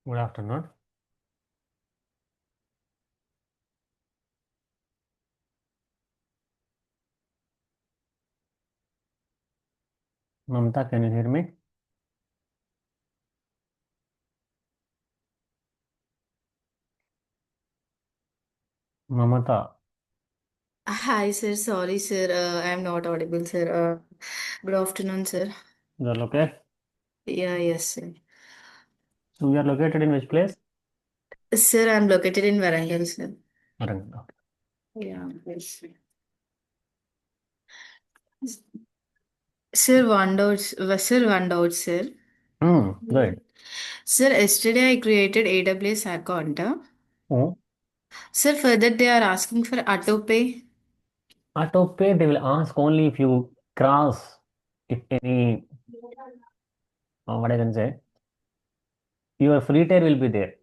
Good afternoon. Mamta, can you hear me? Mamata, Hi, sir. Sorry, sir. I am not audible, sir. Good afternoon, sir. you are okay? Yeah, yes, sir. So we are located in which place? Sir, I'm located in Varangal, sir. Warangal. Yeah, yes, sir. Sir, one doubt, sir. Good. Sir, yesterday I created AWS account. Hmm. Sir, further they are asking for auto pay. Auto pay, they will ask only if you cross, if any, what I can say, your free tier will be there.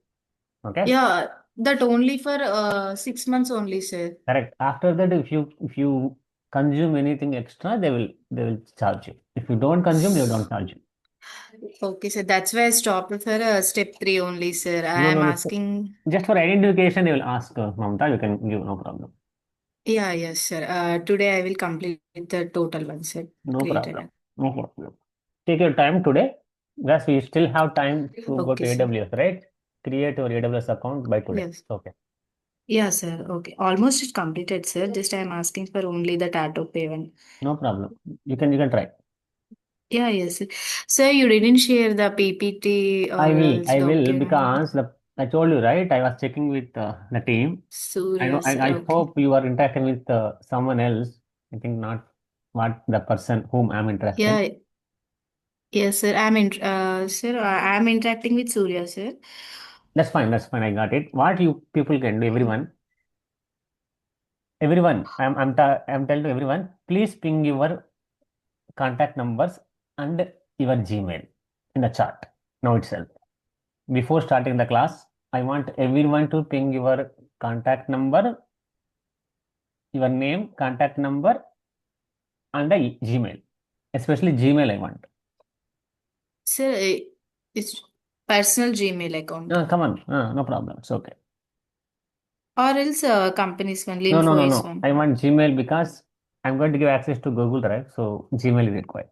Okay? Yeah, that only for 6 months only, sir. Correct. After that, if you consume anything extra, they will charge you. If you don't consume, they don't charge you. Okay, sir. That's why I stopped for step 3 only, sir. No, I no, am no. asking. Just for identification, they will ask Mamta, you can give no problem. Yeah, yes, sir. Today I will complete the total one, sir. No Created. problem. No problem. Take your time today. Yes, we still have time to go Okay, to sir. AWS, right? Create your AWS account by today. Yes. Okay. Yeah, sir. Okay. Almost it's completed, sir. Just I'm asking for only the tattoo payment. No problem. You can try. Yeah, yes, sir. Sir, you didn't share the PPT I or will. else I will document. because I told you, right? I was checking with the team. I know. Surya, sir. I Okay. hope you are interacting with someone else. I think not what the person whom I'm interacting. Yeah, yes, sir. Sir, I'm interacting with Surya, sir. That's fine. That's fine. I got it. What you people can do, everyone. Everyone. I'm telling to everyone. Please ping your contact numbers and your Gmail in the chat now itself. Before starting the class, I want everyone to ping your contact number, your name, contact number, and the Gmail. Especially Gmail, I want. Sir, it's personal Gmail account. Come on, no problem. It's okay. Or else company's one, No, no, Linfo no, is no. one. I want Gmail because I'm going to give access to Google Drive, so Gmail is required.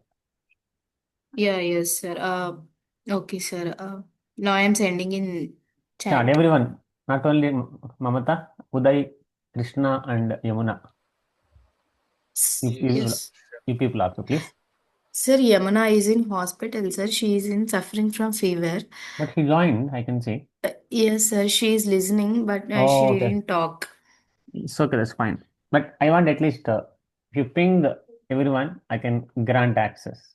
Yeah, yes, sir. Okay, sir. Now I'm sending in Start chat. everyone, not only Mamata, Uday, Krishna, and Yamuna. You, you, Yes. you people also, please. Sir, Yamuna is in hospital, sir. She is in suffering from fever. But he joined, I can see. Yes, sir. She is listening, but she Oh, okay. didn't talk. It's okay, that's fine. But I want at least if you ping everyone, I can grant access.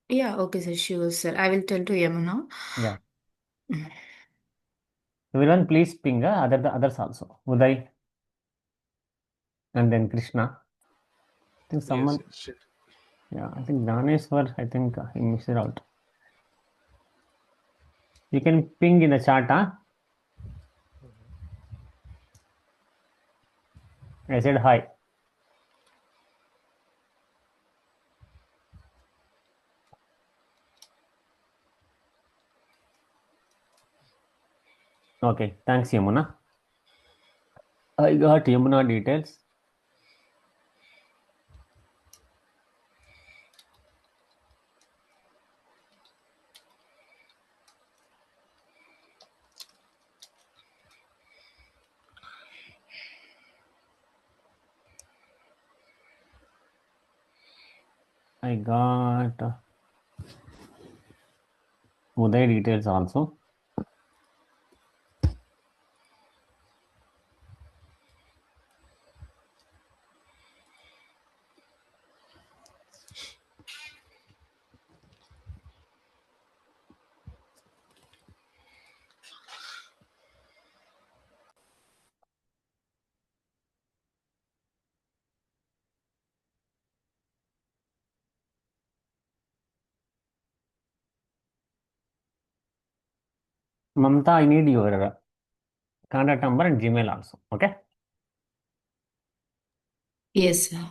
Yeah, okay, sir. Sure, sir. I will tell to Yamuna. Yeah. Everyone, please ping the others also. Uday and then Krishna. I think Yes, someone, yes, shit. yeah, I think Dhaneshwar, I think he missed it out. You can ping in the chat, huh? I said hi. Okay, thanks, Yamuna. I got Yamuna details. I got Uday details also. Mamta, I need your contact number and Gmail also. Okay. Yes, sir.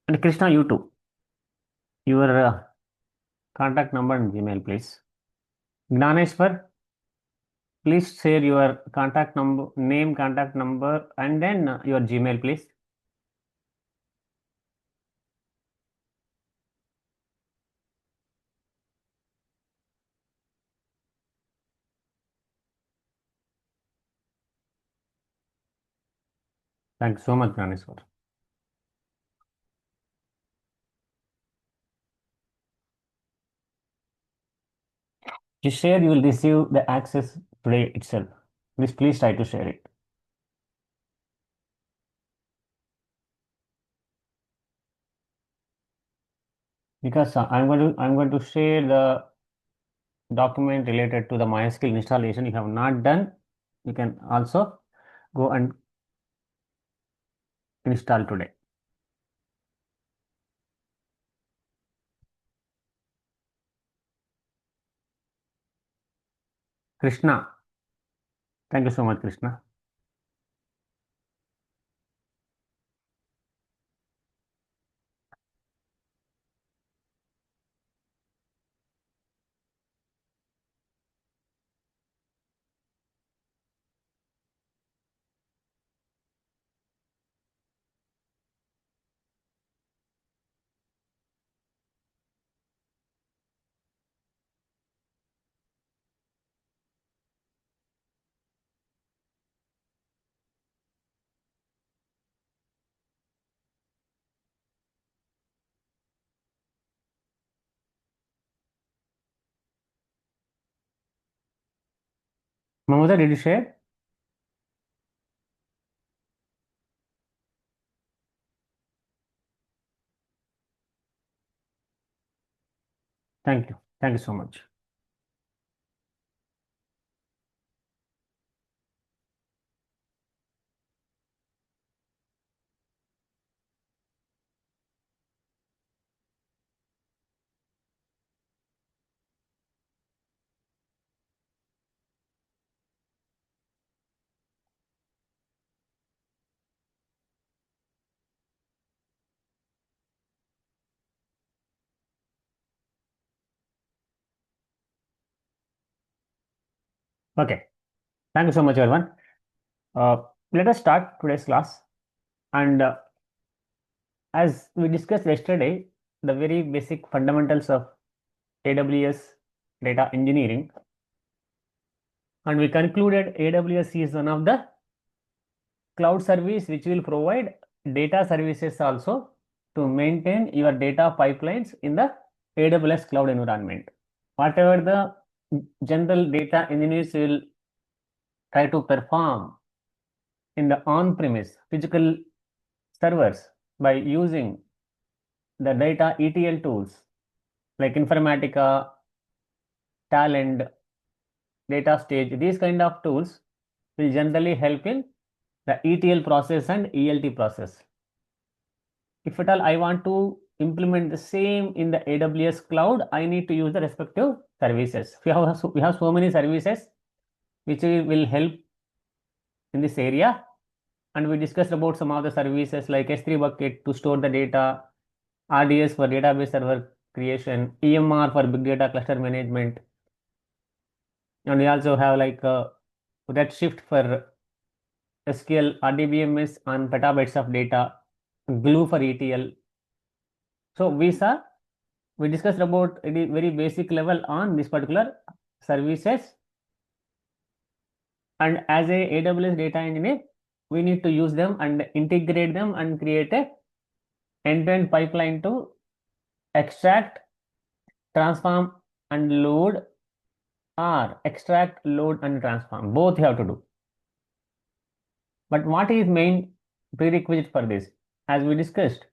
And Krishna, you too. Your contact number and Gmail, please. Gnaneshwar, Please share your contact number, name, contact number, and then your Gmail, please. Thank you so much, Ganeswar. You share, you will receive the access today itself. Please try to share it. Because I'm going to share the document related to the MySQL installation. If you have not done, you can also go and install today. Krishna, thank you so much, Krishna. Mamuda, did you share? Thank you. Thank you so much. Okay. Thank you so much, everyone. Uh, Let us start today's class. And as we discussed yesterday, the very basic fundamentals of AWS data engineering, and we concluded AWS is one of the cloud service which will provide data services also to maintain your data pipelines in the AWS cloud environment. Whatever the general data engineers will try to perform in the on-premise physical servers by using the data ETL tools like Informatica, Talend, Data Stage, these kind of tools will generally help in the ETL process and ELT process. If at all I want to implement the same in the AWS cloud, I need to use the respective services. We have so many services which will help in this area, and we discussed about some of the services like S3 bucket to store the data, RDS for database server creation, EMR for big data cluster management, and we also have like Redshift for SQL, RDBMS on petabytes of data, Glue for ETL. So we discussed about a very basic level on this particular services, and as a AWS data engineer, we need to use them and integrate them and create a end-to-end pipeline to extract, transform, and load, or extract, load, and transform. Both you have to do. But what is main prerequisite for this? As we discussed,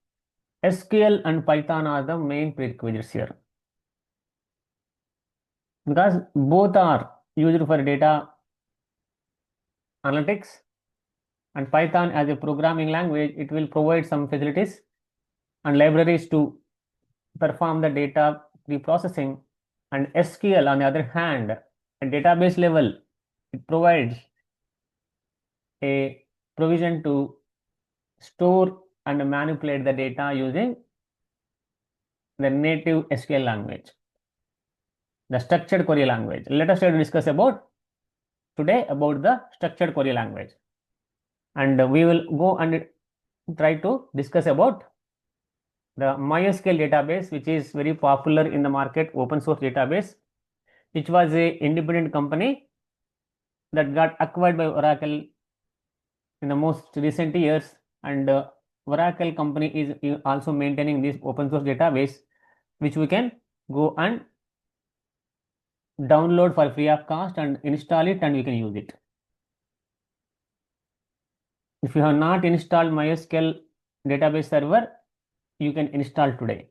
SQL and Python are the main prerequisites here because both are used for data analytics, and Python as a programming language, it will provide some facilities and libraries to perform the data pre-processing, and SQL on the other hand, at database level, it provides a provision to store and manipulate the data using the native SQL language, the structured query language. Let us try to discuss about today about the structured query language, and we will go and try to discuss about the MySQL database, which is very popular in the market, open source database, which was a independent company that got acquired by Oracle in the most recent years, and Oracle company is also maintaining this open source database, which we can go and download for free of cost and install it, and we can use it. If you have not installed MySQL database server, you can install today.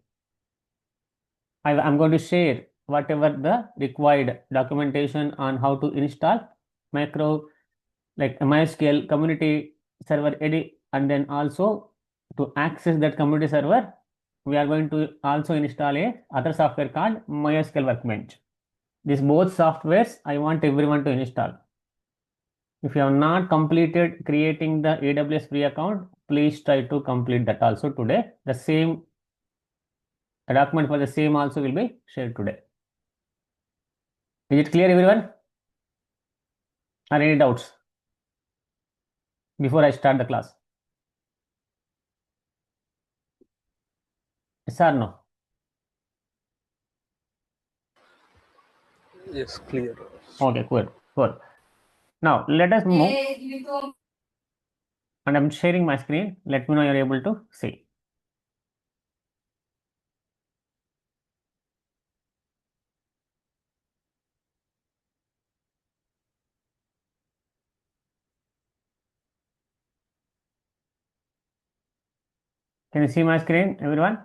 I'm going to share whatever the required documentation on how to install macro like MySQL community server edit, and then also to access that community server, we are going to also install a other software called MySQL Workbench. These both softwares I want everyone to install. If you have not completed creating the AWS free account, please try to complete that also today. The same document for the same also will be shared today. Is it clear, everyone? Or any doubts before I start the class? Yes or no? Yes, clear. Okay, cool. Cool. Now let us move, and I'm sharing my screen. Let me know you're able to see. Can you see my screen, everyone?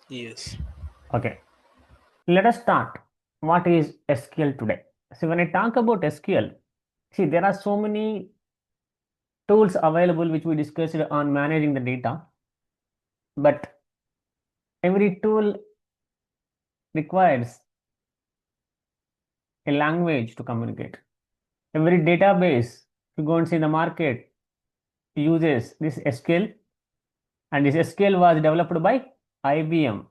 Yes. Okay. Let us start. What is SQL today? So when I talk about SQL, see there are so many tools available which we discussed on managing the data, but every tool requires a language to communicate. Every database, if you go and see the market, uses this SQL, and this SQL was developed by IBM.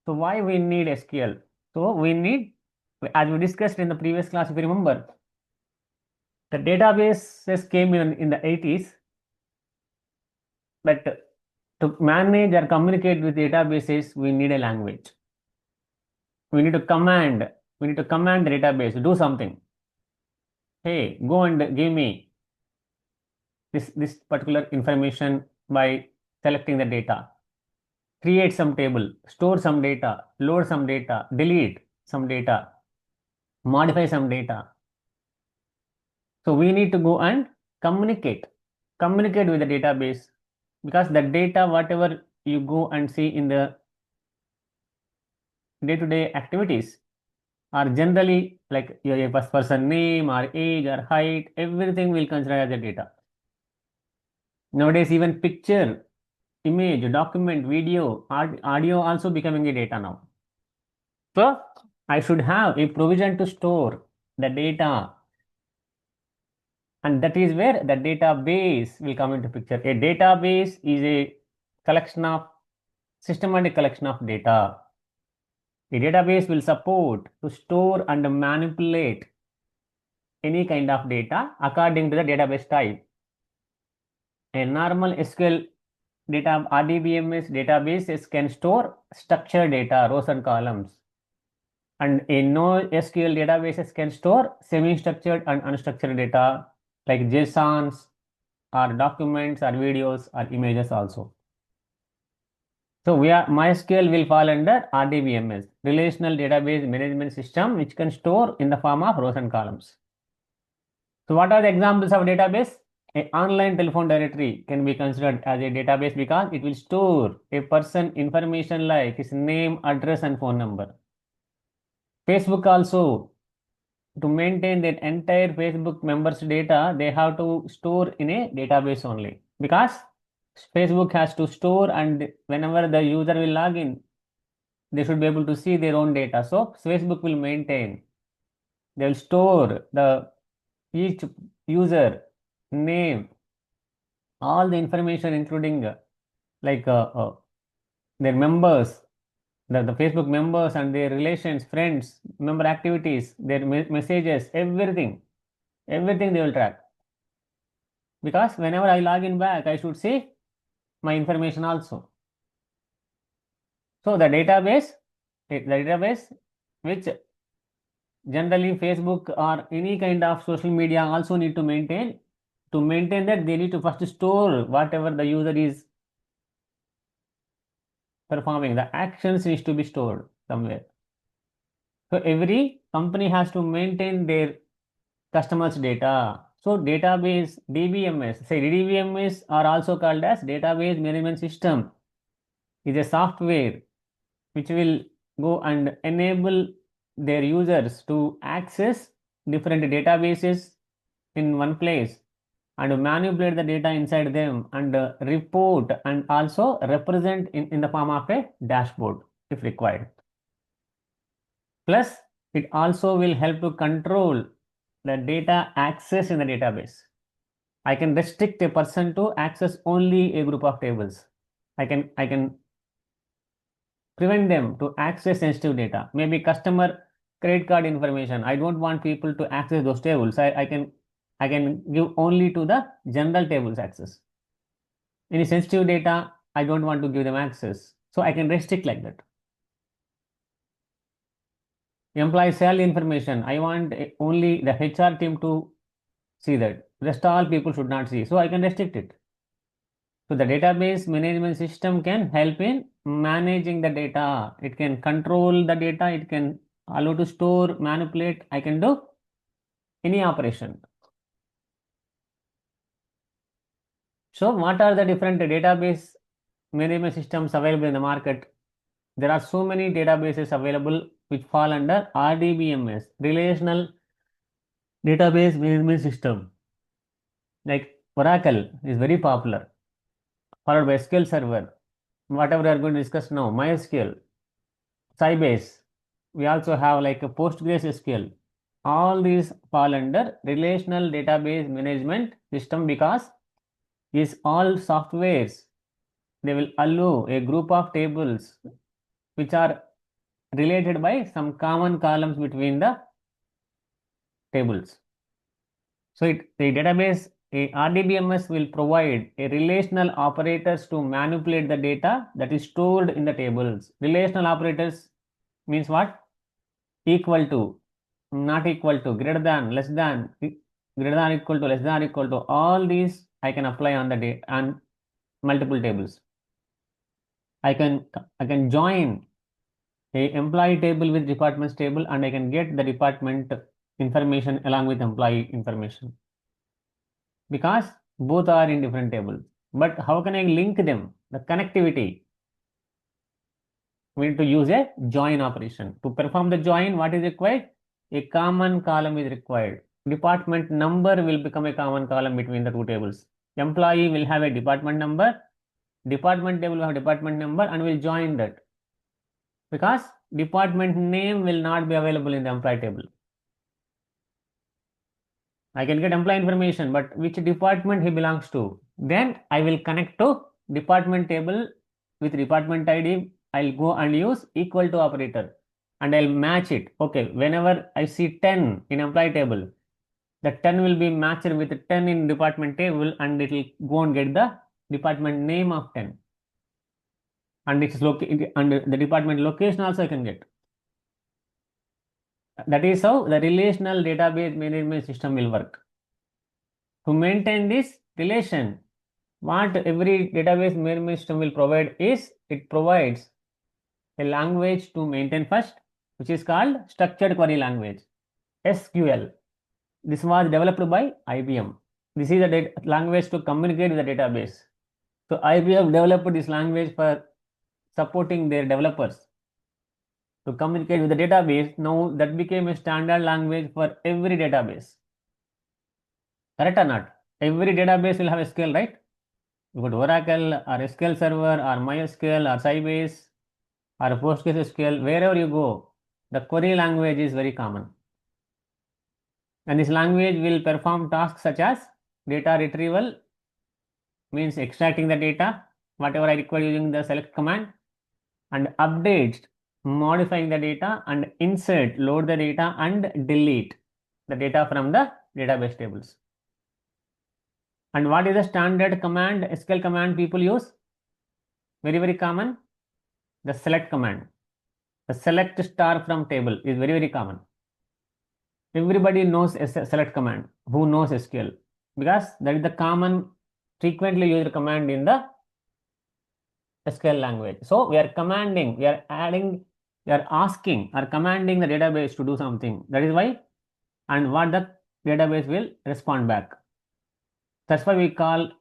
So why we need SQL? So we need, as we discussed in the previous class, if you remember, the databases came in the 80s, but to manage or communicate with databases, we need a language. We need to command. We need to command the database, do something. Hey, go and give me this particular information by selecting the data. Create some table, store some data, load some data, delete some data, modify some data. So we need to go and communicate with the database, because the data, whatever you go and see in the day-to-day activities, are generally like your first person name or age or height, everything will consider as a data. Nowadays, even picture, image, document, video, audio also becoming a data now. So I should have a provision to store the data, and that is where the database will come into picture. A database is a collection of systematic collection of data. A database will support to store and manipulate any kind of data according to the database type. A normal SQL data RDBMS databases can store structured data, rows and columns, and a NoSQL databases can store semi-structured and unstructured data like JSONs or documents or videos or images also. So MySQL will fall under RDBMS, Relational Database Management System, which can store in the form of rows and columns. So what are the examples of database? An online telephone directory can be considered as a database because it will store a person information like his name, address, and phone number. Facebook also, to maintain that entire Facebook members' data, they have to store in a database only, because Facebook has to store, and whenever the user will log in, they should be able to see their own data. So Facebook will maintain, they will store the each user name, all the information, including like their members, the Facebook members and their relations, friends, member activities, their messages, everything they will track. Because whenever I log in back, I should see my information also. So the database which generally Facebook or any kind of social media also need to maintain. To maintain that, they need to first store whatever the user is performing. The actions needs to be stored somewhere. So every company has to maintain their customers' data. So database DBMS, say DBMS are also called as database management system, is a software which will go and enable their users to access different databases in one place and manipulate the data inside them and report and also represent in the form of a dashboard if required. Plus, it also will help to control the data access in the database. I can restrict a person to access only a group of tables. I can prevent them to access sensitive data. Maybe customer credit card information. I don't want people to access those tables. I can give only to the general tables access. Any sensitive data, I don't want to give them access. So I can restrict like that. Employee salary information. I want only the HR team to see that. Rest all people should not see. So I can restrict it. So the database management system can help in managing the data. It can control the data. It can allow to store, manipulate. I can do any operation. So what are the different database management systems available in the market? There are so many databases available which fall under RDBMS, Relational Database Management System. Like Oracle is very popular, followed by SQL Server. Whatever we are going to discuss now, MySQL, Sybase. We also have like a PostgreSQL. All these fall under Relational Database Management System because these all softwares, they will allow a group of tables which are related by some common columns between the tables. So the database, a RDBMS will provide a relational operators to manipulate the data that is stored in the tables. Relational operators means what? Equal to, not equal to, greater than, less than, greater than equal to, less than equal to. All these I can apply on the data and multiple tables. I can I can join a employee table with departments table and I can get the department information along with employee information because both are in different tables. But how can I link them? The connectivity. We need to use a join operation. To perform the join, what is required? A common column is required. Department number will become a common column between the two tables. Employee will have a department number. Department table will have department number and will join that. Because department name will not be available in the employee table. I can get employee information, but which department he belongs to. Then I will connect to department table with department ID. I'll go and use equal to operator and I'll match it. Okay, whenever I see 10 in employee table, the 10 will be matched with 10 in department table and it will go and get the department name of 10. And its and the department location also I can get. That is how the relational database management system will work. To maintain this relation, what every database management system will provide is it provides a language to maintain first, which is called structured query language, SQL. This was developed by IBM. This is a language to communicate with the database. So IBM developed this language for supporting their developers to communicate with the database. Now that became a standard language for every database. Correct or not? Every database will have SQL, right? You got Oracle or SQL Server or MySQL or Sybase or PostgreSQL, wherever you go, the query language is very common. And this language will perform tasks such as data retrieval, means extracting the data, whatever I require using the select command, and updates modifying the data, and insert, load the data, and delete the data from the database tables. And what is the standard command, SQL command people use? Very, very common. The select command. The select star from table is very, very common. Everybody knows select command who knows SQL, because that is the common frequently used command in the SQL language. So we are commanding, we are adding, we are asking or commanding the database to do something. That is why, and what the database will respond back. That's why we call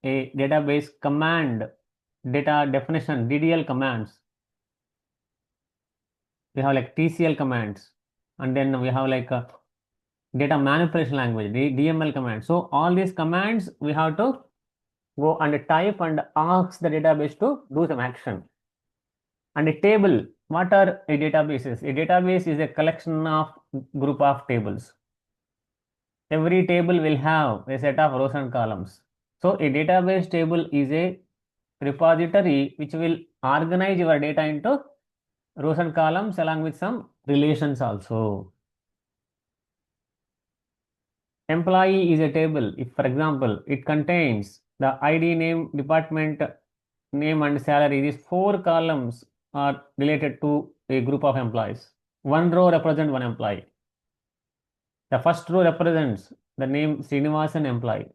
a database command, data definition, DDL commands. We have like TCL commands, and then we have like a data manipulation language, DML commands. So all these commands we have to go and type and ask the database to do some action. And a table, what are a databases? A database is a collection of group of tables. Every table will have a set of rows and columns. So a database table is a repository which will organize your data into rows and columns along with some relations also. Employee is a table. If, for example, it contains the ID, name, department name, and salary, these four columns are related to a group of employees. One row represents one employee. The first row represents the name Srinivasan employee.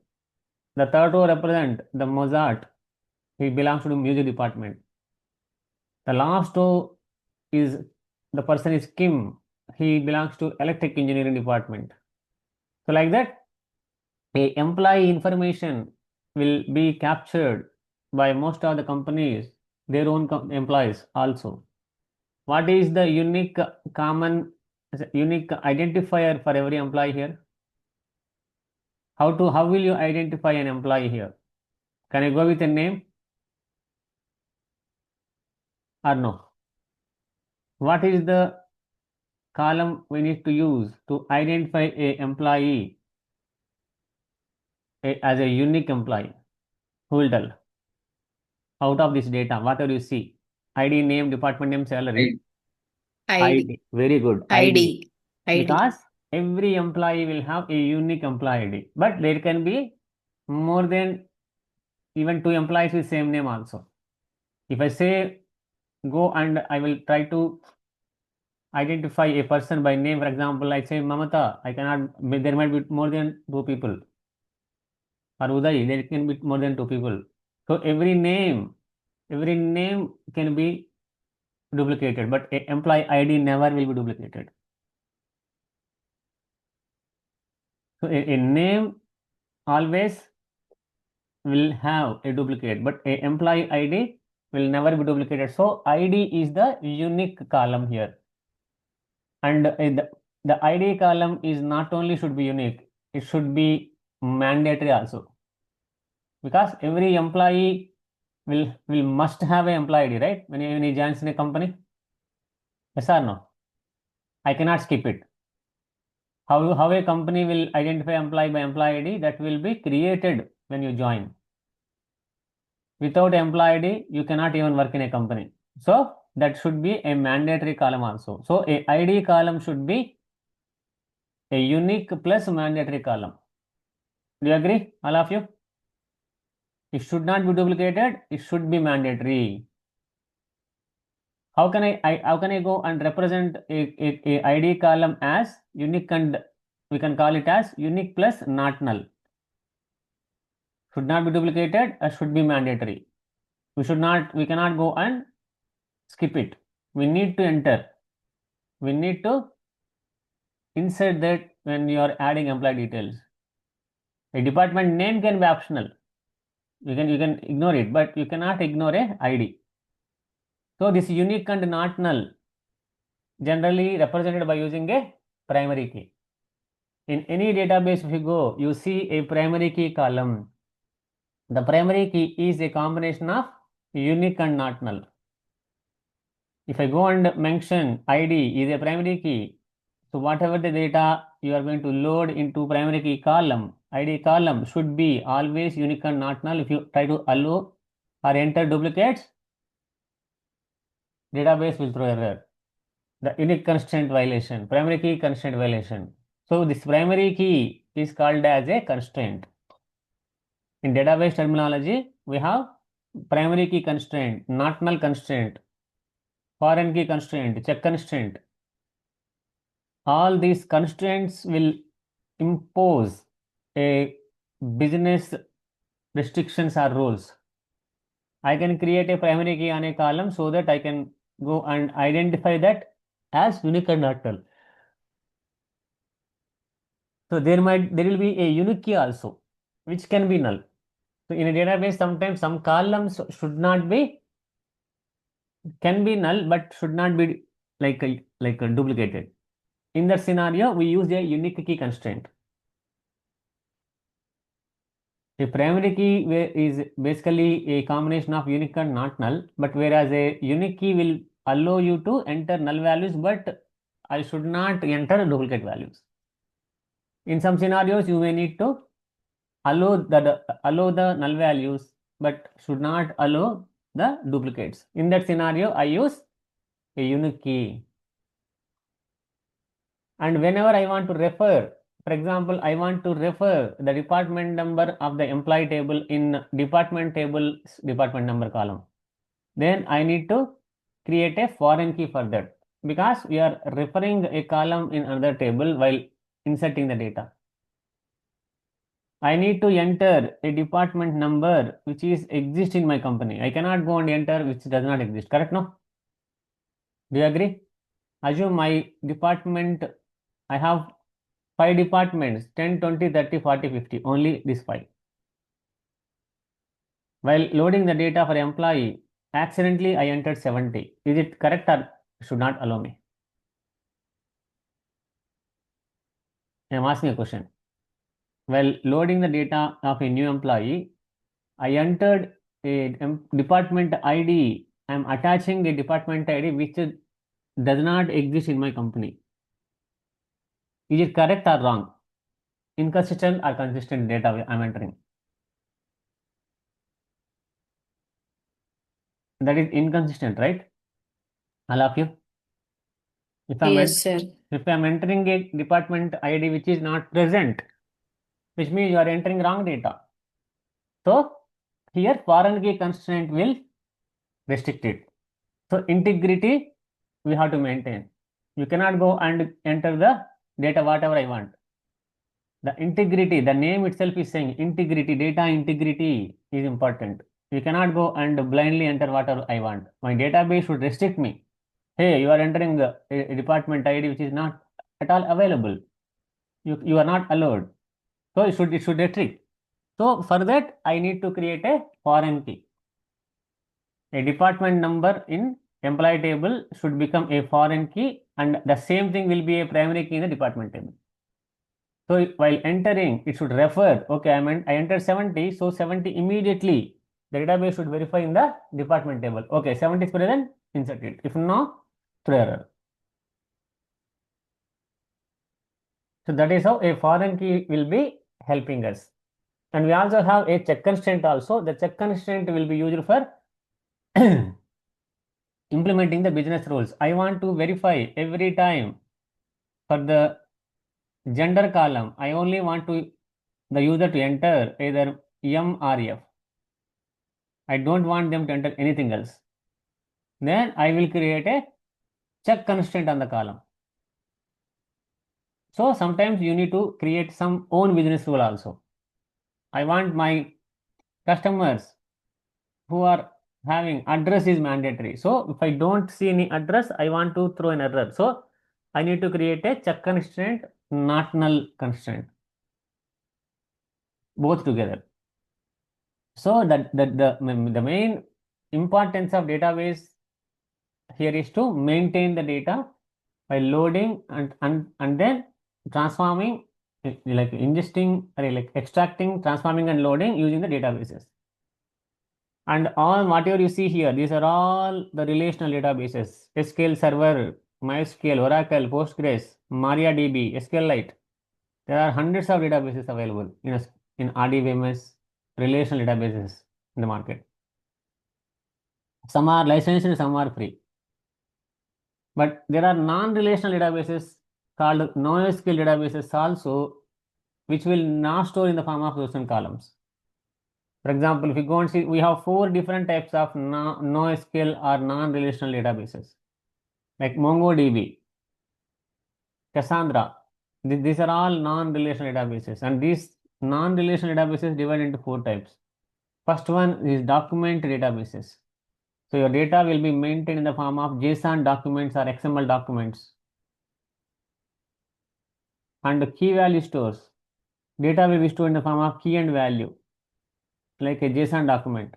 The third row represents the Mozart. He belongs to the music department. The last row is the person is Kim. He belongs to electric engineering department. So like that, a employee information will be captured by most of the companies, their own employees also. What is the unique common unique identifier for every employee here? How will you identify an employee here? Can I go with a name or no? What is the column we need to use to identify a employee as a unique employee? Who will tell? Out of this data, whatever you see, ID, name, department name, salary, ID. ID. Very good. ID. ID. ID. Because every employee will have a unique employee ID, but there can be more than even two employees with same name also. If I say go and I will try to identify a person by name, for example, I say Mamata, I cannot, there might be more than two people. Or Uday, there can be more than two people. So every name can be duplicated, but a employee ID never will be duplicated. So a name always will have a duplicate, but a employee ID will never be duplicated. So ID is the unique column here. And the ID column is not only should be unique, it should be mandatory also. Because every employee will must have an employee ID, right? When he joins in a company. Yes or no? I cannot skip it. How a company will identify employee by employee ID, that will be created when you join. Without employee ID, you cannot even work in a company. So that should be a mandatory column also. So a ID column should be a unique plus mandatory column. Do you agree, all of you? It should not be duplicated. It should be mandatory. How can how can I go and represent a ID column as unique, and we can call it as unique plus not null. Should not be duplicated. Should be mandatory. We cannot go and skip it. We need to enter. We need to insert that when you are adding employee details. A department name can be optional. You can ignore it, but you cannot ignore a ID. So this unique and not null generally represented by using a primary key. In any database, if you go, you see a primary key column. The primary key is a combination of unique and not null. If I go and mention ID is a primary key, so whatever the data you are going to load into primary key column, ID column should be always unique and not null. If you try to allow or enter duplicates, database will throw error. the unique constraint violation, primary key constraint violation. So this primary key is called as a constraint. In database terminology, we have primary key constraint, not null constraint, foreign key constraint, check constraint. All these constraints will impose a business restrictions or rules. I can create a primary key on a column so that I can go and identify that as unique and not null. So there will be a unique key also, which can be null. So in a database, sometimes some columns should not be, can be null, but should not be like a duplicated. In that scenario, we use a unique key constraint. A primary key is basically a combination of unique and not null, but whereas a unique key will allow you to enter null values, but I should not enter duplicate values. In some scenarios, you may need to allow the null values, but should not allow the duplicates. In that scenario, I use a unique key. And whenever I want to refer, for example, I want to refer the department number of the employee table in department table department number column, then I need to create a foreign key for that, because we are referring a column in another table while inserting the data. I need to enter a department number which is exist in my company. I cannot go and enter which does not exist. Correct? No? Do you agree? Assume my department, I have 5 departments, 10, 20, 30, 40, 50, only this 5. While loading the data for employee, accidentally I entered 70. Is it correct or should not allow me? I am asking a question. While loading the data of a new employee, I entered a department ID. I am attaching a department ID which does not exist in my company. Is it correct or wrong? Inconsistent or consistent data I am entering? That is inconsistent, right? All of you. If I'm Yes, sir. if I'm entering a department ID which is not present, which means you are entering wrong data. So here foreign key constraint will restrict it. So integrity we have to maintain. You cannot go and enter the data whatever I want. The integrity, the name itself is saying integrity, data integrity is important. You cannot go and blindly enter whatever I want. My database should restrict me. Hey, you are entering a department ID which is not at all available. You are not allowed. So it should restrict. So for that, I need to create a foreign key. A department number in employee table should become a foreign key, and the same thing will be a primary key in the department table. So while entering, it should refer, okay, I entered 70, so 70 immediately the database should verify in the department table. Okay, 70 is present, insert it. If no, throw error. So that is how a foreign key will be helping us. And we also have a check constraint also. The check constraint will be used for implementing the business rules. I want to verify every time for the gender column. I only want the user to enter either M or F. I don't want them to enter anything else. Then I will create a check constraint on the column. So sometimes you need to create some own business rule also. I want my customers who are having address is mandatory. So if I don't see any address, I want to throw an error. So I need to create a check constraint, not null constraint, both together. So the main importance of database here is to maintain the data by loading and then transforming, like ingesting, like extracting, transforming, and loading using the databases. And all whatever you see here, these are all the relational databases: SQL Server, MySQL, Oracle, Postgres, MariaDB, SQLite. There are hundreds of databases available in RDBMS relational databases in the market. Some are licensed, some are free. But there are non-relational databases called NoSQL databases also, which will not store in the form of rows and columns. For example, if you go and see, we have four different types of NoSQL or non-relational databases, like MongoDB, Cassandra. These are all non-relational databases, and these non-relational databases divide into four types. First one is document databases. So your data will be maintained in the form of JSON documents or XML documents. And key value stores. Data will be stored in the form of key and value, like a JSON document.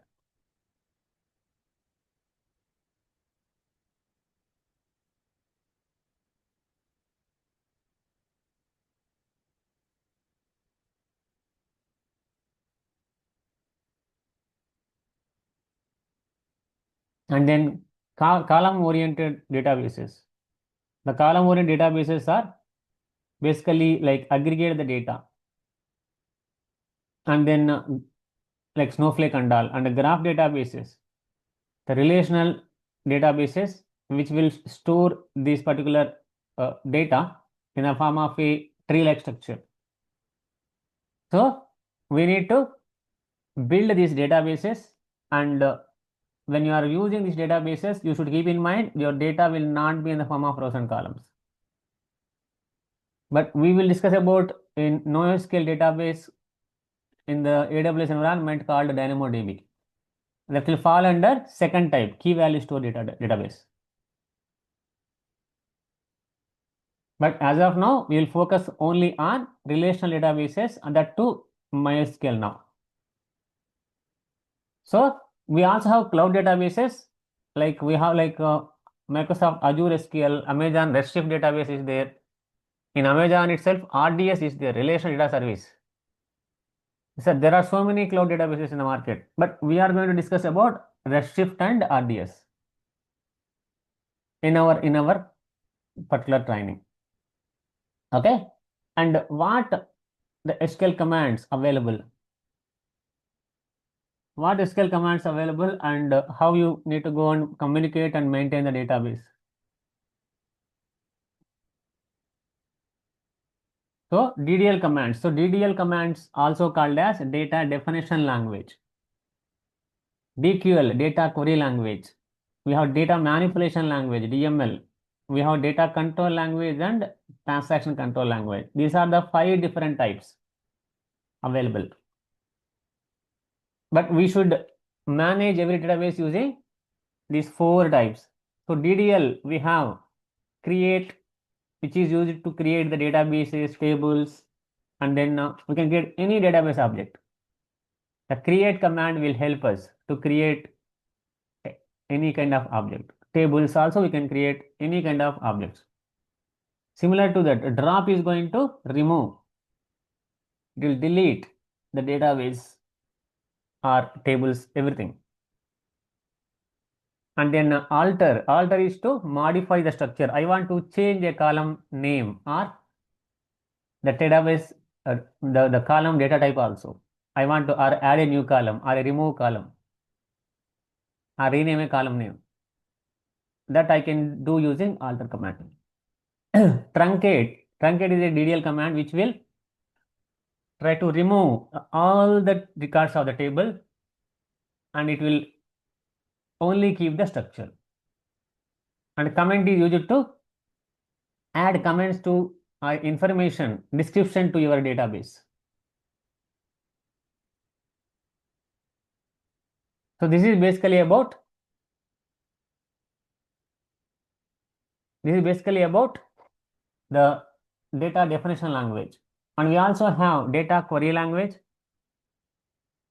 And then column-oriented databases. The column-oriented databases are basically like aggregate the data, and then like Snowflake and all, and the graph databases, the relational databases which will store this particular data in the form of a tree-like structure. So we need to build these databases, and when you are using these databases, you should keep in mind your data will not be in the form of rows and columns. But we will discuss about in NoSQL database in the AWS environment called DynamoDB. That will fall under second type, key value store database. But as of now, we will focus only on relational databases, and that to MySQL now. So we also have cloud databases, like we have like Microsoft Azure SQL, Amazon Redshift database is there. In Amazon itself, RDS is the relational data service. So there are so many cloud databases in the market, but we are going to discuss about Redshift and RDS in our particular training. Okay, and what the SQL commands available? What SQL commands available, and how you need to go and communicate and maintain the database. So DDL commands. So DDL commands also called as data definition language. DQL, data query language. We have data manipulation language, DML. We have data control language and transaction control language. These are the 5 different types available. But we should manage every database using these 4 types. So DDL, we have create, which is used to create the databases, tables, and then we can get any database object. The create command will help us to create any kind of object. Tables also we can create any kind of objects. Similar to that, drop is going to remove. It will delete the database or tables, everything. And then alter is to modify the structure. I want to change a column name or the database, the column data type also. I want to or add a new column or a remove column or rename a column name. That I can do using alter command. Truncate is a DDL command which will try to remove all the records of the table, and it will only keep the structure. And comment is used to add comments to information description to your database. So this is basically about the data definition language. And we also have data query language.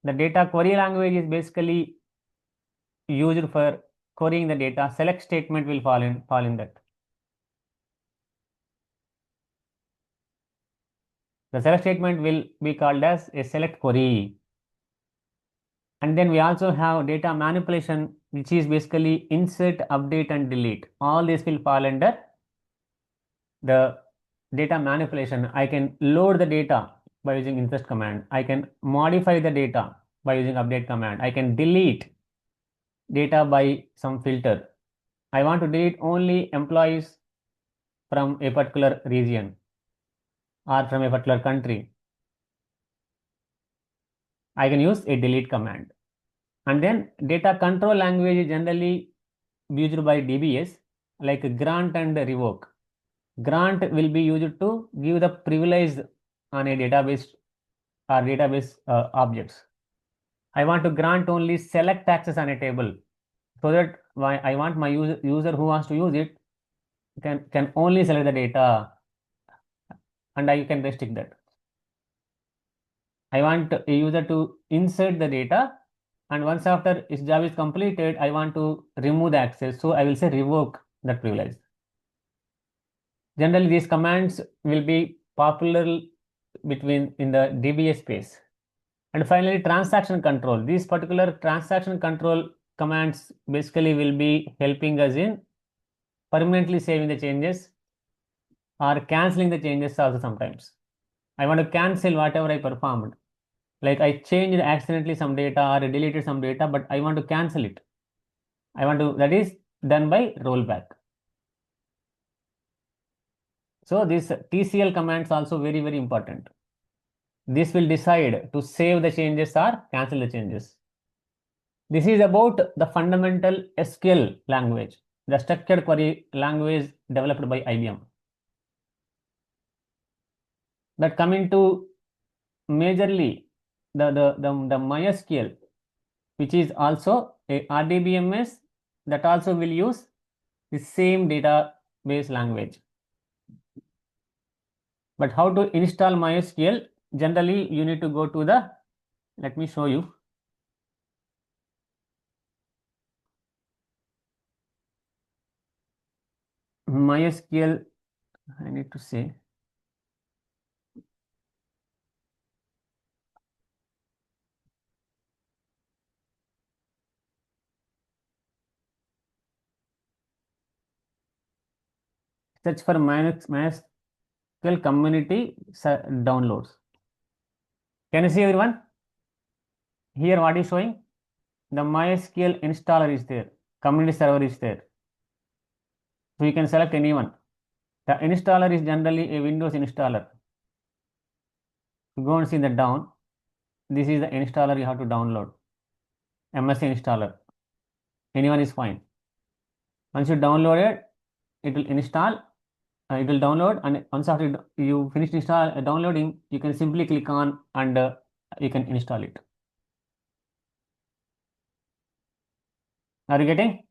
The data query language is basically used for querying the data. Select statement will fall in that. The select statement will be called as a select query. And then we also have data manipulation, which is basically insert, update, and delete. All this will fall under the data manipulation. I can load the data by using insert command. I can modify the data by using update command. I can delete data by some filter. I want to delete only employees from a particular region or from a particular country. I can use a delete command. And then data control language is generally used by DBS, like grant and revoke. Grant will be used to give the privilege on a database or database objects. I want to grant only select access on a table, so that I want my user who wants to use it can only select the data, and I can restrict that. I want a user to insert the data, and once after his job is completed, I want to remove the access. So I will say revoke that privilege. Generally, these commands will be popular between in the DBA space. And finally, transaction control. These particular transaction control commands basically will be helping us in permanently saving the changes or canceling the changes also sometimes. I want to cancel whatever I performed. Like I changed accidentally some data or I deleted some data, but I want to cancel it. I want to, that is done by rollback. So this TCL commands also very, very important. This will decide to save the changes or cancel the changes. This is about the fundamental SQL language, the structured query language developed by IBM. But coming to majorly the MySQL, which is also a RDBMS that also will use the same database language. But how to install MySQL? Generally, you need to go to the, let me show you. MySQL, I need to say. Search for MySQL community downloads. Can you see everyone? Here what is showing? The MySQL installer is there. Community server is there. So you can select anyone. The installer is generally a Windows installer. You go and see the down. This is the installer you have to download. MSC installer. Anyone is fine. Once you download it, it will install. It will download, and once after you finish downloading, you can simply click on and you can install it. Are you getting?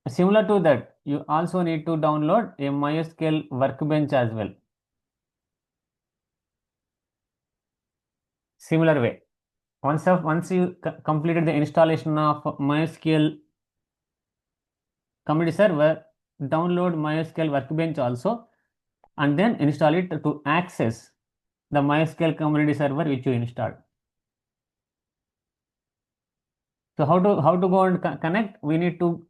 Similar to that, you also need to download a MySQL workbench as well. Similar way. Once you completed the installation of MySQL community server, download MySQL workbench also, and then install it to access the MySQL community server which you installed. So how to go and connect? We need to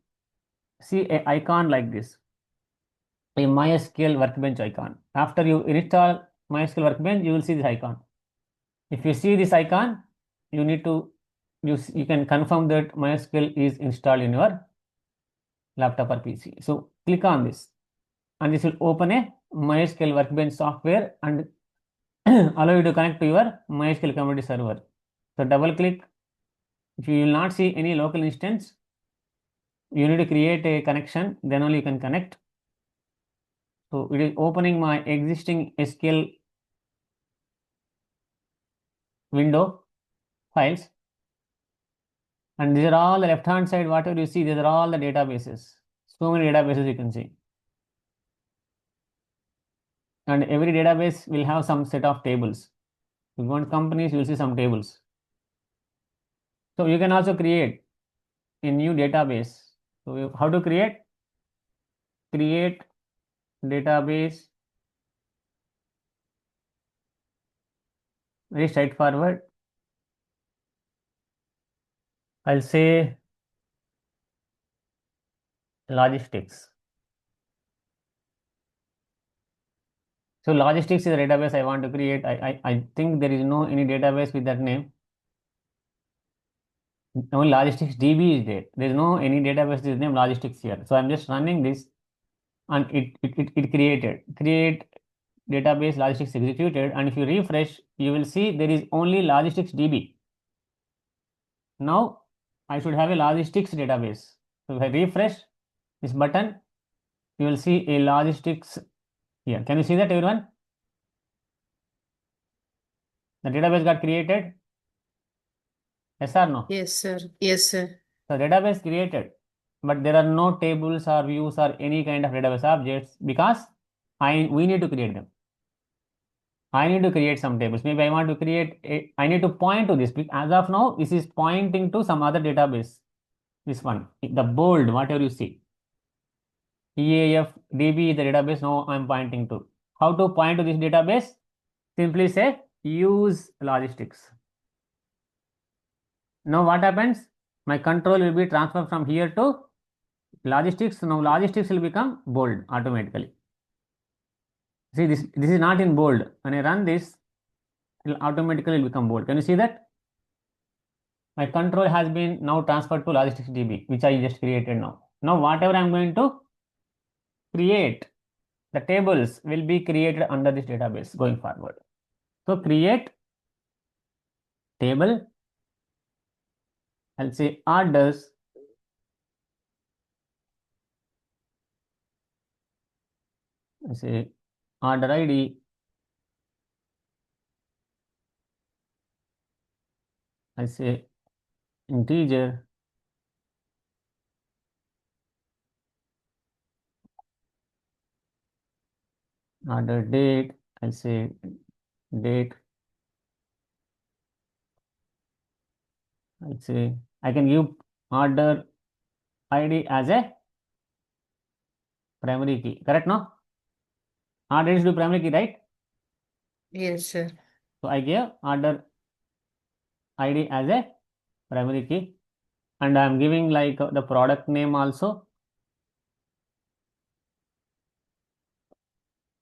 see a icon like this, a MySQL workbench icon. After you install MySQL workbench, you will see this icon. If you see this icon, you need to you can confirm that MySQL is installed in your laptop or PC. So click on this, and this will open a MySQL workbench software and allow you to connect to your MySQL community server. So double click. If you will not see any local instance, you need to create a connection, then only you can connect. So it is opening my existing SQL window files, and these are all the left hand side, whatever you see, these are all the databases. So many databases you can see, and every database will have some set of tables. If you want companies, you will see some tables. So you can also create a new database. So how to create database? Very straightforward. I'll say logistics. So logistics is a database I want to create. I think there is no any database with that name. Only logistics DB is there. There is no any database is named logistics here. So I'm just running this, and it create database logistics executed. And if you refresh, you will see there is only logistics DB. Now I should have a logistics database. So if I refresh this button, you will see a logistics here. Can you see that, everyone? The database got created. Yes or no? Yes, sir. Yes, sir. The database created, but there are no tables or views or any kind of database objects because we need to create them. I need to create some tables. Maybe I want to create I need to point to this. As of now, this is pointing to some other database. This one, the bold, whatever you see. EAF DB is the database now I'm pointing to. How to point to this database? Simply say use logistics. Now what happens? My control will be transferred from here to logistics. Now logistics will become bold automatically. See, this is not in bold. When I run this, it will automatically become bold. Can you see that? My control has been now transferred to logistics DB, which I just created now. Now whatever I'm going to create, the tables will be created under this database going forward. So create table, I'll say orders, I say order ID, I say integer, order date, I'll say date, I'll say I can give order ID as a primary key. Correct, no? Order is to primary key, right? Yes, sir. So I give order ID as a primary key, and I am giving like the product name also,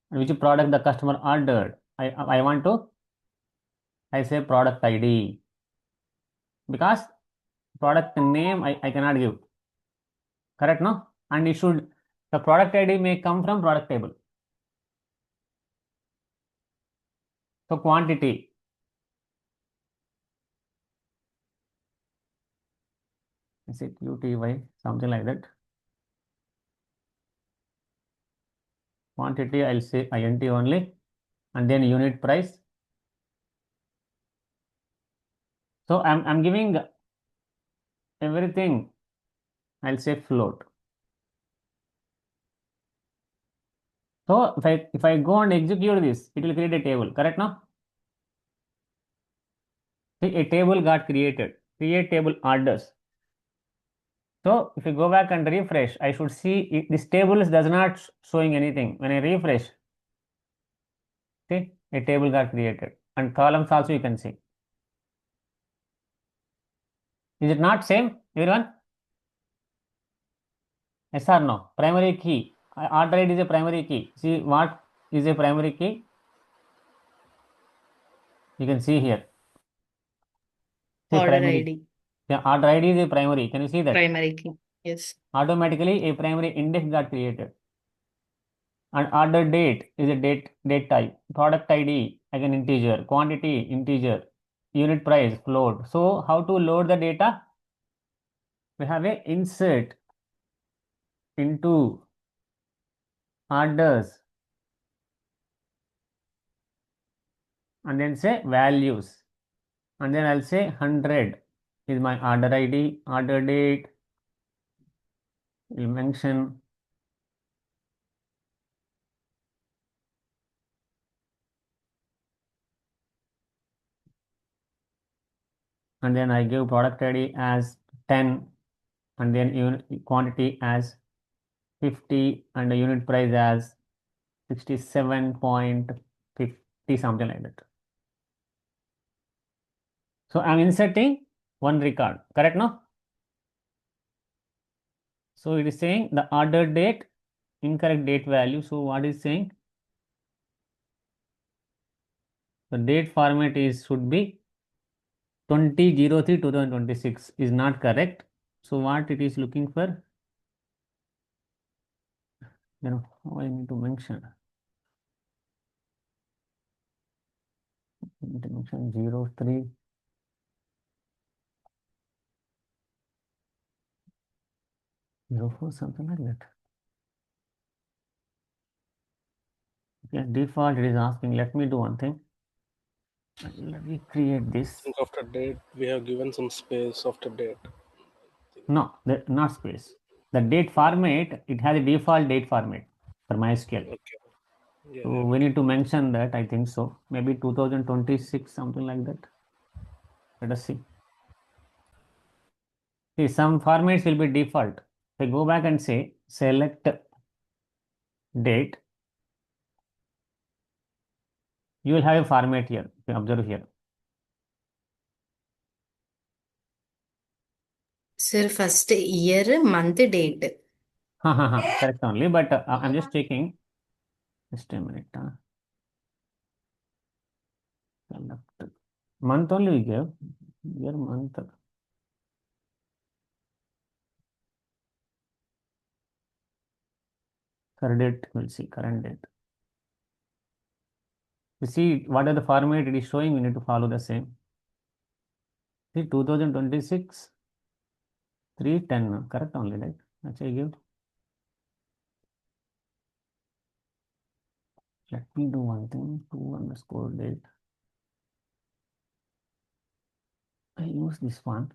which product the customer ordered. I want to, I say product ID, because product name I cannot give. Correct, no? And it should, the product ID may come from product table. So quantity, is it UTY, something like that. Quantity, I'll say INT only, and then unit price. So I'm giving everything, I'll say float. So if I go and execute this, it will create a table. Correct, now? See, a table got created. Create table orders. So if you go back and refresh, I should see this table does not showing anything. When I refresh, see, a table got created, and columns also you can see. Is it not same, everyone? Yes or no? Primary key. Order ID is a primary key. See what is a primary key? You can see here. See Order primary. ID, Yeah, order ID is a primary. Can you see that? primary key. Yes. Automatically a primary index got created. And order date is a date type. Product ID again integer. Quantity integer. Unit price float. So how to load the data? We have a insert into orders and then say values, and then I'll say 100 is my order ID, order date, will mention, and then I give product ID as 10, and then quantity as 50, and the unit price as 67.50, something like that. So I'm inserting one record, correct, no? So it is saying the order date, incorrect date value. So what is saying? The date format is should be 2003 2026 is not correct. So what it is looking for? Then how I need to mention? I need to mention 03 04 something like that. Okay, default it is asking. Let me do one thing. Let me create this. Think after date, we have given some space after date. No, not space. The date format, it has a default date format for MySQL. Okay. Yeah, So yeah. we need to mention that, I think so. Maybe 2026, something like that. Let us see. See, some formats will be default. If I go back and say select date, you will have a format here. Observe here. Sir, first year, month, date. Correct only, but I'm just checking. Just a minute. Select month only we gave. Year, month. Current date, we'll see. Current date. You see what are the format it is showing, we need to follow the same. See 2026, 310, correct only, right? That's I give. Let me do one thing, 2 underscore date. I use this one.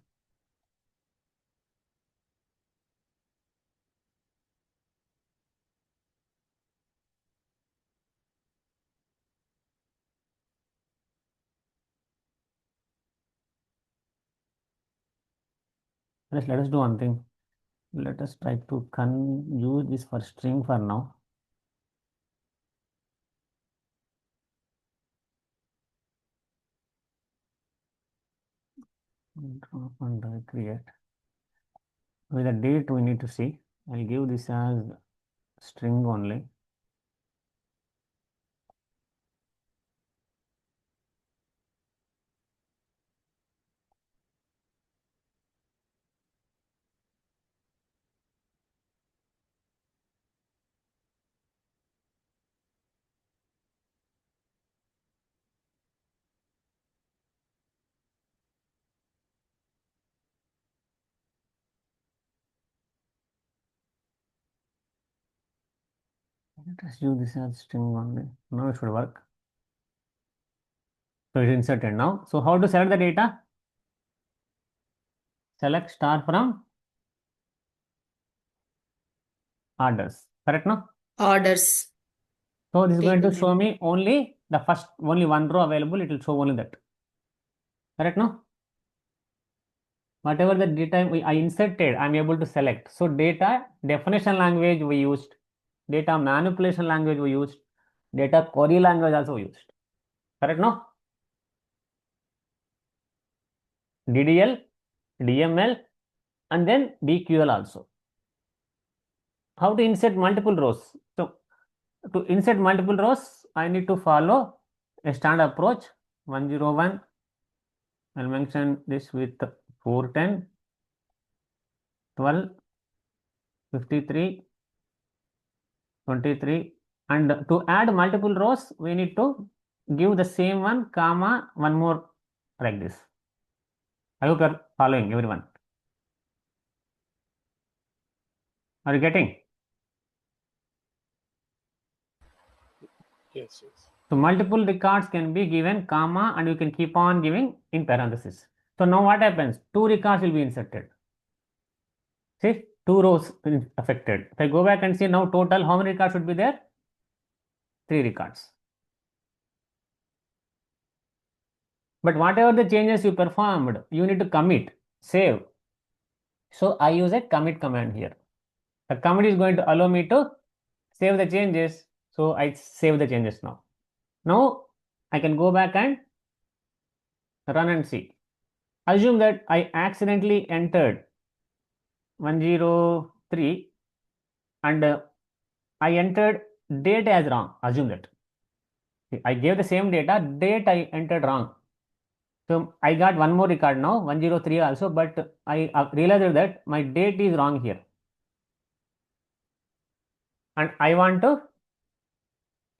Let us do one thing. Let us try to use this for string for now. Drop and create. With the date we need to see. I'll give this as string only. Let us use this as string only. Now it should work. So it's inserted now. So how to select the data? Select star from orders. Correct now? Orders, So this is going to table show name. me only the first, only one row available. It will show only that. Correct now? Whatever the data I inserted, I'm able to select. So data definition language we used, data manipulation language we used, data query language also we used. Correct now? DDL, DML, and then DQL also. How to insert multiple rows? So to insert multiple rows, I need to follow a standard approach. 101. I'll mention this with 410, 12, 53, 23, and to add multiple rows, we need to give the same one, comma, one more like this. I hope you're following, everyone. Are you getting? Yes, yes. So multiple records can be given, comma, and you can keep on giving in parenthesis. So now what happens? Two records will be inserted. See, two rows affected. If I go back and see now total, how many records should be there? Three records. But whatever the changes you performed, you need to commit, save. So I use a commit command here. The commit is going to allow me to save the changes. So I save the changes now. Now I can go back and run and see. Assume that I accidentally entered 103 and I entered date as wrong. Assume that. I gave the same data, date I entered wrong. So I got one more record now, 103 also, but I realized that my date is wrong here. And I want to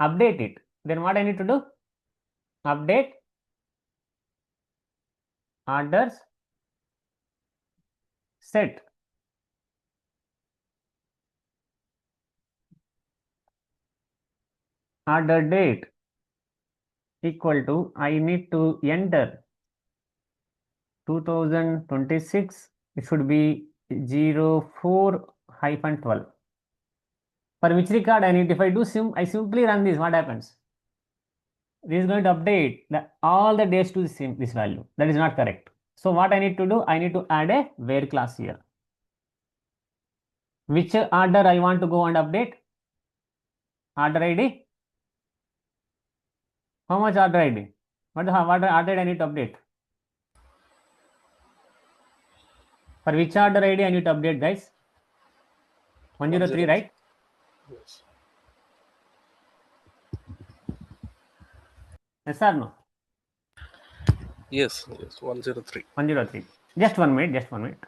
update it. Then what I need to do? Update orders set. Order date equal to, I need to enter 2026. It should be 04-12. For which record I need, if I do I simply run this, what happens? This is going to update all the days to this value. That is not correct. So what I need to do, I need to add a where class here. Which order I want to go and update? Order ID. How much order ID? What order ID I need to update? For which order ID I need to update, guys? 103, right? Yes. Yes or no? Yes. 103. 103. Just 1 minute, just 1 minute.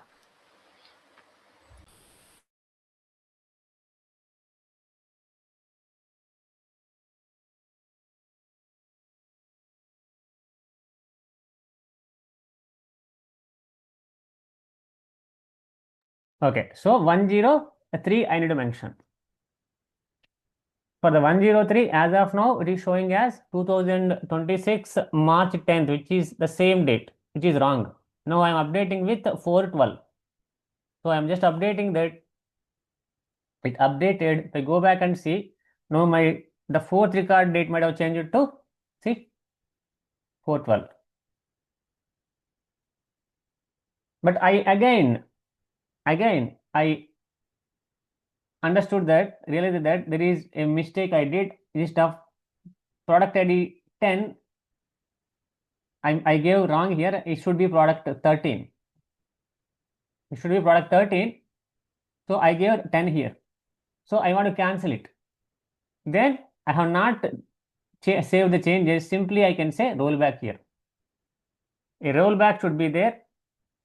Okay, so 103 I need to mention. For the 103, as of now, it is showing as 2026 March 10th, which is the same date, which is wrong. Now I am updating with 412. So I am just updating that. It updated. If I go back and see, now the fourth record date might have changed to, see, 412. But I again I understood that, realized that there is a mistake I did. Instead of product ID 10, I gave wrong here. It should be product 13. It should be product 13. So I gave 10 here. So I want to cancel it. Then I have not saved the changes. Simply I can say rollback here. A rollback should be there.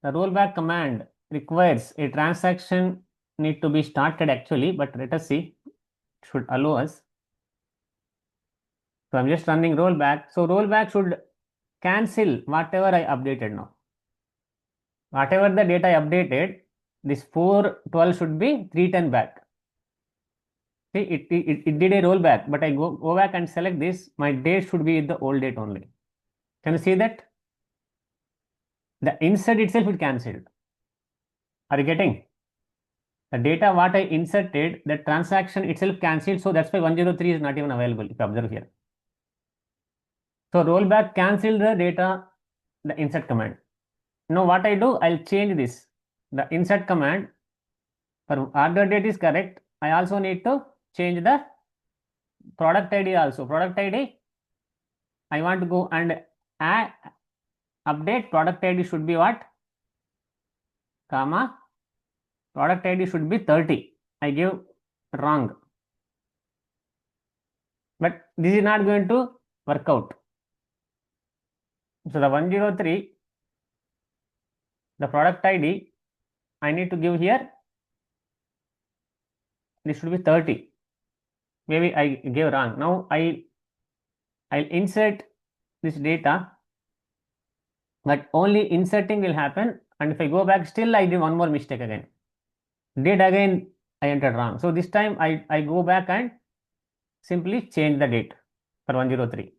The rollback command requires a transaction need to be started actually, but let us see. It should allow us. So I'm just running rollback. So rollback should cancel whatever I updated now. Whatever the data I updated, this 412 should be 310 back. See, it did a rollback, but I go back and select this. My date should be the old date only. Can you see that? The insert itself is cancelled. Are you getting? The data what I inserted, the transaction itself cancelled. So that's why 103 is not even available if you observe here. So rollback cancel the data, the insert command. Now what I do, I'll change this. The insert command for order date is correct. I also need to change the product ID also. Product ID, I want to go and add, update product ID should be what? Comma. Product ID should be 30. I give wrong. But this is not going to work out. So the 103, the product ID, I need to give here. This should be 30. Maybe I gave wrong. Now I'll insert this data, but only inserting will happen. And if I go back, still I did one more mistake again. Date again I entered wrong. So this time I go back and simply change the date for 103.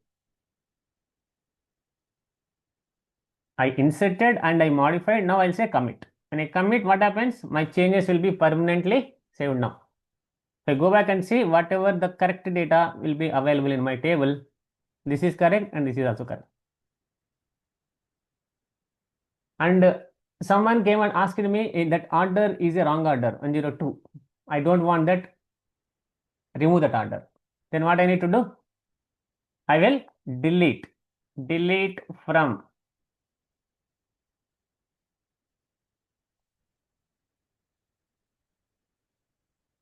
I inserted and I modified. Now I'll say commit. When I commit, what happens? My changes will be permanently saved now. If I go back and see whatever the correct data will be available in my table, this is correct and this is also correct. And someone came and asked me that order is a wrong order, 102. I don't want that. Remove that order. Then what I need to do? I will delete from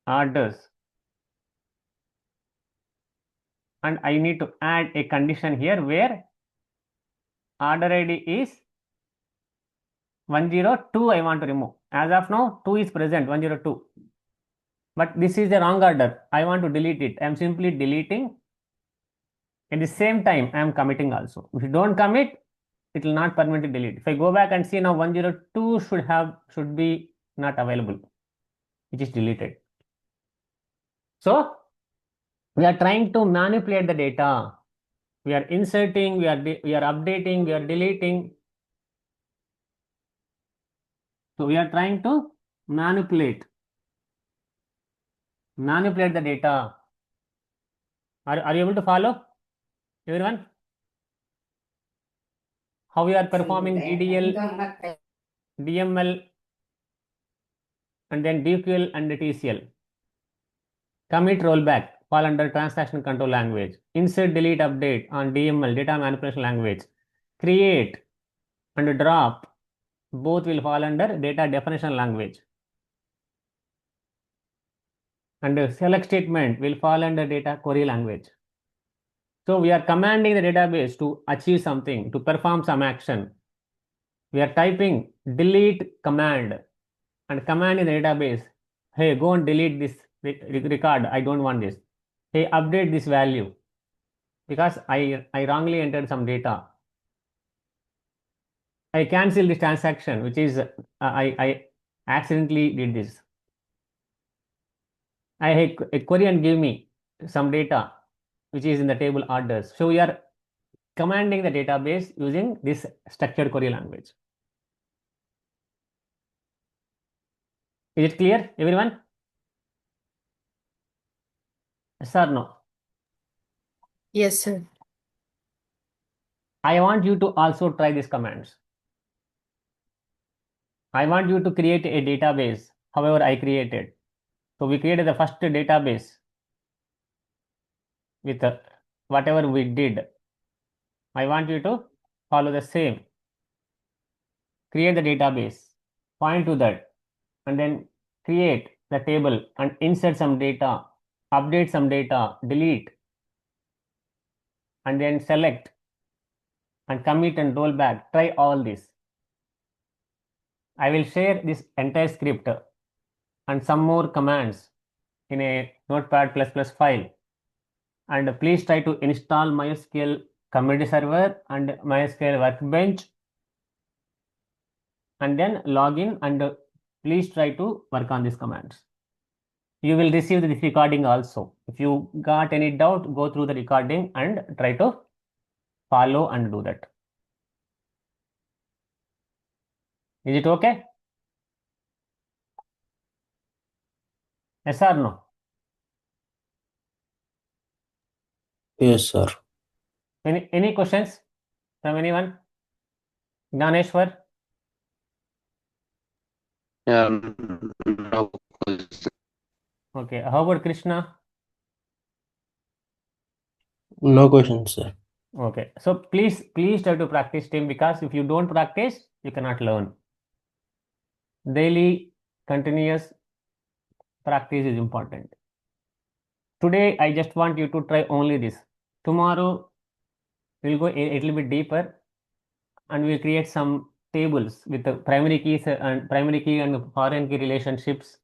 orders, and I need to add a condition here where order ID is 102 I want to remove. As of now, 2 is present, 102. But this is the wrong order. I want to delete it. I am simply deleting. At the same time, I am committing also. If you don't commit, it will not permanently delete. If I go back and see now 102 should be not available, which is deleted. So we are trying to manipulate the data. We are inserting, we are updating, we are deleting. So we are trying to manipulate the data. Are you able to follow, everyone? How we are performing DDL, DML, and then DQL and the TCL. Commit rollback fall under transaction control language. Insert, delete, update on DML, data manipulation language. Create and drop both will fall under data definition language. And the select statement will fall under data query language. So we are commanding the database to achieve something, to perform some action. We are typing delete command and command in the database. Hey, go and delete this record. I don't want this. Hey, update this value because I wrongly entered some data. I cancel this transaction, which is I accidentally did this. I query and give me some data which is in the table orders. So we are commanding the database using this structured query language. Is it clear, everyone? Yes or no? Yes, sir. I want you to also try these commands. I want you to create a database, however I created. So we created the first database with whatever we did. I want you to follow the same. Create the database, point to that, and then create the table and insert some data, update some data, delete, and then select and commit and roll back. Try all this. I will share this entire script and some more commands in a notepad++ file. And please try to install MySQL community server and MySQL workbench and then log in and please try to work on these commands. You will receive this recording also. If you got any doubt, go through the recording and try to follow and do that. Is it okay? Yes or no? Yes, sir. Any questions from anyone? Ganeshwar? Yeah, no question. Okay. How about Krishna? No question, sir. Okay. So please try to practice team because if you don't practice, you cannot learn. Daily, continuous practice is important. Today, I just want you to try only this. Tomorrow, we'll go a little bit deeper and we'll create some tables with the primary keys and primary key and foreign key relationships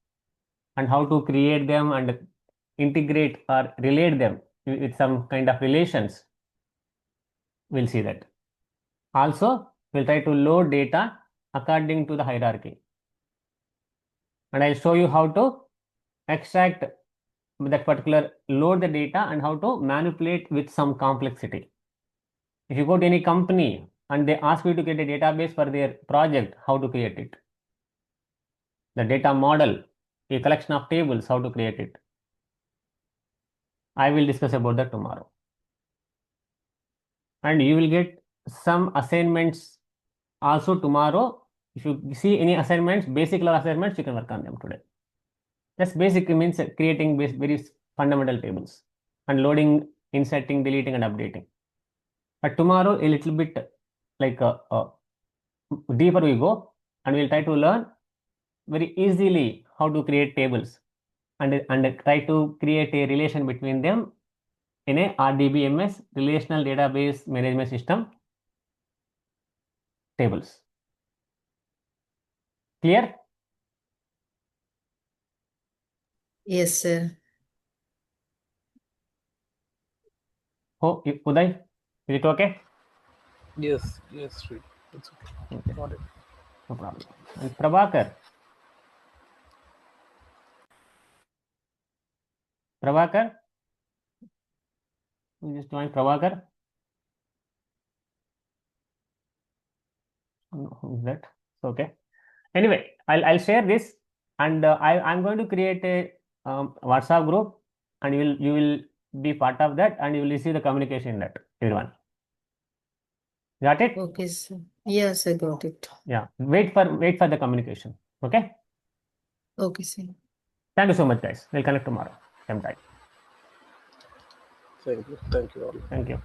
and how to create them and integrate or relate them with some kind of relations. We'll see that. Also, we'll try to load data according to the hierarchy. And I'll show you how to extract that particular load the data and how to manipulate with some complexity. If you go to any company and they ask you to create a database for their project, how to create it? The data model, a collection of tables, how to create it? I will discuss about that tomorrow. And you will get some assignments also tomorrow. If you see any assignments, basic level assignments, you can work on them today. Just basic means creating very fundamental tables and loading, inserting, deleting, and updating. But tomorrow, a little bit like deeper we go, and we'll try to learn very easily how to create tables and try to create a relation between them in a RDBMS, relational database management system. tables. Clear? Yes, sir. Oh, Uday, is it okay? Yes, Sri. It's okay. Okay, Got it. no problem. And Prabhakar, you just join Prabhakar. No, who is that? Okay. Anyway, I'll share this, and I'm going to create a WhatsApp group, and you will be part of that, and you will receive the communication in that, everyone. Got it? Okay, sir. Yes, I got it. Yeah. Wait for the communication. Okay. Okay, sir. Thank you so much, guys. We'll connect tomorrow. Same time. Thank you. Thank you all. Thank you.